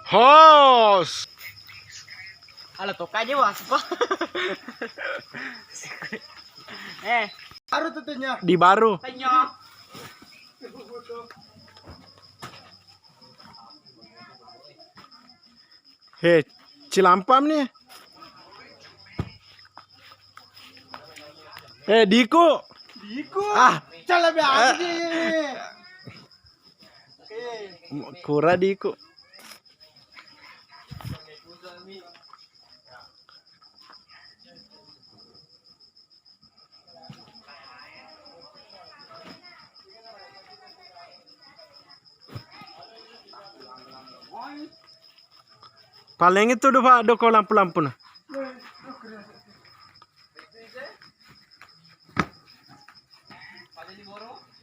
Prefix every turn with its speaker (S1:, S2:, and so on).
S1: Hos.
S2: Ala toka aja was kok.
S3: Baru tentunya.
S1: Di baru.
S2: Penyok.
S1: Hei, Cilampam nih. Diku. Ah,
S3: Cala biasa sih.
S1: kura Diku. Paling itu doa doko lampu-lampu nah.
S2: Pada di boro.